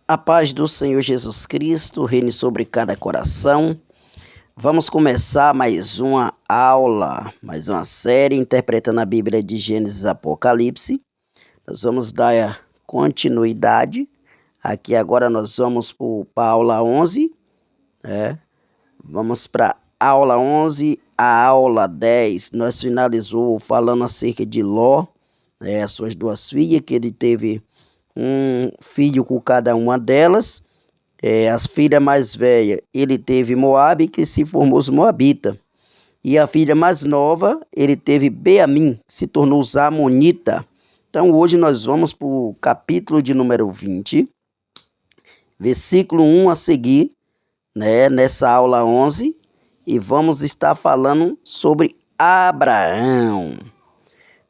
A paz do Senhor Jesus Cristo reine sobre cada coração. Vamos começar mais uma aula, mais uma série interpretando a Bíblia de Gênesis e Apocalipse. Nós vamos dar continuidade. Aqui agora nós vamos para a aula 11. Vamos para a aula 11, a aula 10. Nós finalizou falando acerca de Ló, as suas duas filhas, que ele teve um filho com cada uma delas. As filhas mais velhas, ele teve Moabe, que se formou os Moabita. E a filha mais nova, ele teve Beamim, que se tornou os Amonita. Então hoje nós vamos para o capítulo de número 20, versículo 1 a seguir, nessa aula 11. E vamos estar falando sobre Abraão.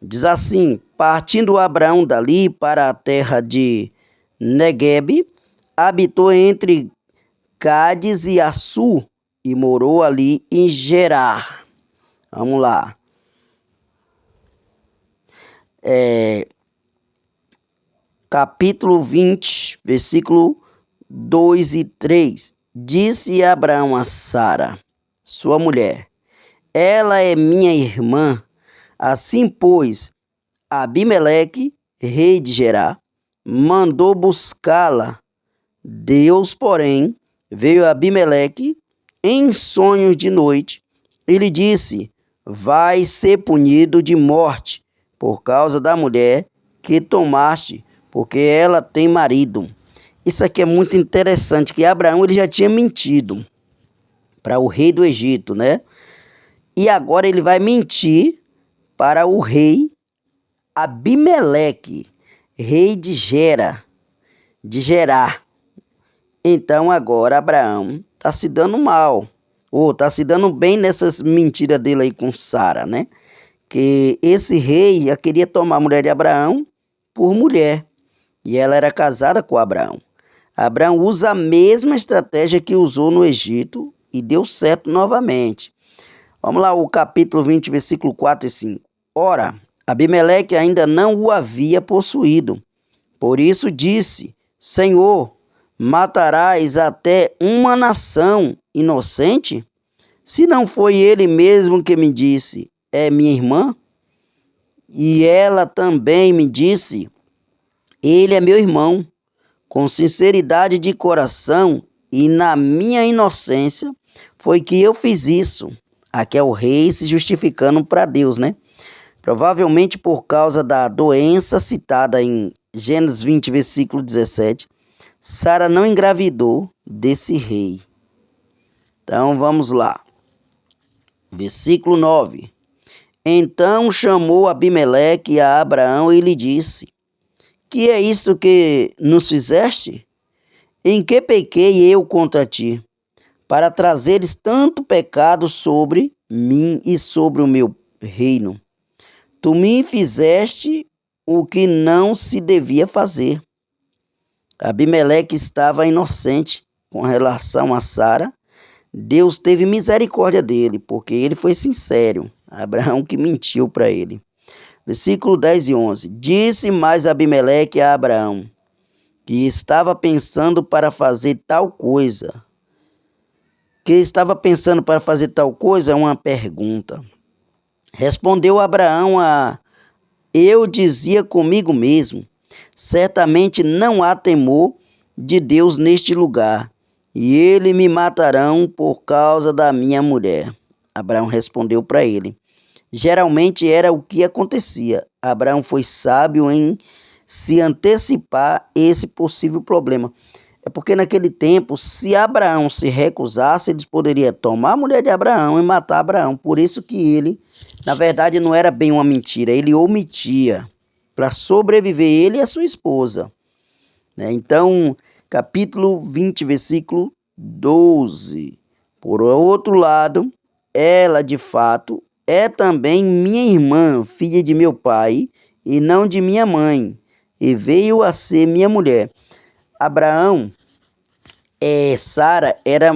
Diz assim: partindo Abraão dali para a terra de Neguebe, habitou entre Cádiz e Açu e morou ali em Gerar. Vamos lá. Capítulo 20, versículo 2 e 3. Disse Abraão a Sara, sua mulher: ela é minha irmã. Assim, pois, Abimeleque, rei de Gerar, mandou buscá-la. Deus, porém, veio a Abimeleque em sonhos de noite e lhe disse: vai ser punido de morte por causa da mulher que tomaste, porque ela tem marido. Isso aqui é muito interessante, que Abraão ele já tinha mentido para o rei do Egito, E agora ele vai mentir para o rei Abimeleque, rei de Gerar. Então agora Abraão está se dando mal, ou está se dando bem nessas mentiras dele aí com Sara, Que esse rei já queria tomar a mulher de Abraão por mulher, e ela era casada com Abraão. Abraão usa a mesma estratégia que usou no Egito e deu certo novamente. Vamos lá, o capítulo 20, versículo 4 e 5. Ora, Abimeleque ainda não o havia possuído. Por isso disse: Senhor, matarás até uma nação inocente? Se não foi ele mesmo que me disse: é minha irmã? E ela também me disse: ele é meu irmão. Com sinceridade de coração e na minha inocência foi que eu fiz isso. Aqui é o rei se justificando para Deus, Provavelmente por causa da doença citada em Gênesis 20, versículo 17, Sara não engravidou desse rei. Então vamos lá. Versículo 9. Então chamou Abimeleque a Abraão e lhe disse: que é isto que nos fizeste? Em que pequei eu contra ti, para trazeres tanto pecado sobre mim e sobre o meu reino? Tu me fizeste o que não se devia fazer. Abimeleque estava inocente com relação a Sara. Deus teve misericórdia dele, porque ele foi sincero. Abraão que mentiu para ele. Versículo 10 e 11. Disse mais Abimeleque a Abraão, que estava pensando para fazer tal coisa. Que estava pensando para fazer tal coisa é uma pergunta. Respondeu Abraão eu dizia comigo mesmo: certamente não há temor de Deus neste lugar, e ele me matarão por causa da minha mulher. Abraão respondeu para ele. Geralmente era o que acontecia. Abraão foi sábio em se antecipar esse possível problema. É porque naquele tempo, se Abraão se recusasse, eles poderiam tomar a mulher de Abraão e matar Abraão. Por isso que ele, na verdade, não era bem uma mentira. Ele omitia para sobreviver ele e a sua esposa. Então, capítulo 20, versículo 12. Por outro lado, ela de fato é também minha irmã, filha de meu pai, e não de minha mãe, e veio a ser minha mulher. Abraão, Sara era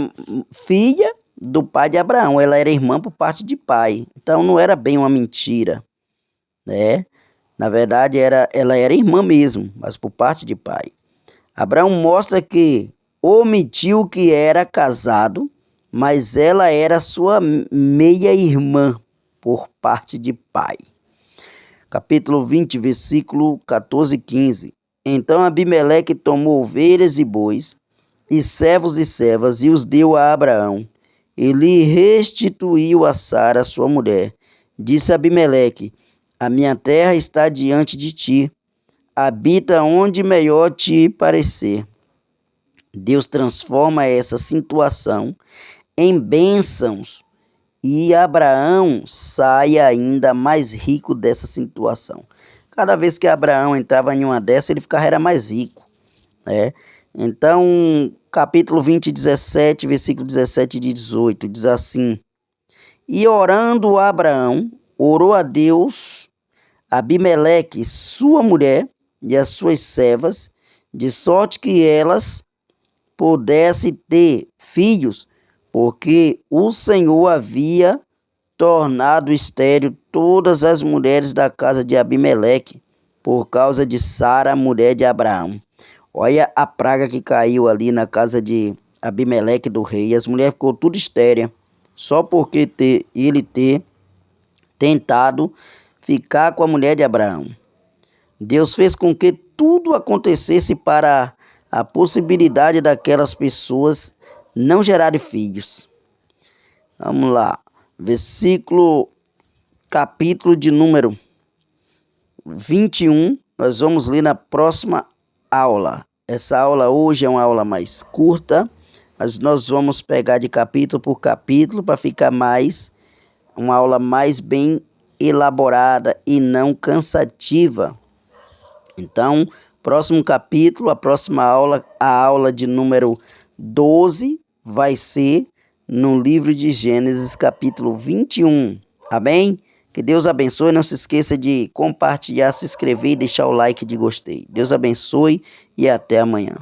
filha do pai de Abraão, ela era irmã por parte de pai, então não era bem uma mentira, Na verdade, ela era irmã mesmo, mas por parte de pai. Abraão mostra que omitiu que era casado, mas ela era sua meia-irmã por parte de pai. Capítulo 20, versículo 14 e 15. Então Abimeleque tomou ovelhas e bois, e servos e servas, e os deu a Abraão. Ele restituiu a Sara, sua mulher. Disse Abimeleque: a minha terra está diante de ti. Habita onde melhor te parecer. Deus transforma essa situação em bênçãos e Abraão sai ainda mais rico dessa situação. Cada vez que Abraão entrava em uma dessa, ele ficava mais rico, né? Então, capítulo 20, 17, versículo 17 e 18, diz assim: e orando Abraão, orou a Deus, Abimeleque, sua mulher, e as suas servas, de sorte que elas pudessem ter filhos, porque o Senhor havia tornado estéril todas as mulheres da casa de Abimeleque, por causa de Sara, mulher de Abraão. Olha a praga que caiu ali na casa de Abimeleque do rei. As mulheres ficou tudo estéril, só porque ele ter tentado ficar com a mulher de Abraão. Deus fez com que tudo acontecesse para a possibilidade daquelas pessoas não gerarem filhos. Vamos lá. Capítulo de número 21, nós vamos ler na próxima aula. Essa aula hoje é uma aula mais curta, mas nós vamos pegar de capítulo por capítulo para ficar uma aula mais bem elaborada e não cansativa. Então, próximo capítulo, a próxima aula, a aula de número 12, vai ser no livro de Gênesis, capítulo 21. Amém? Que Deus abençoe. Não se esqueça de compartilhar, se inscrever e deixar o like de gostei. Deus abençoe e até amanhã.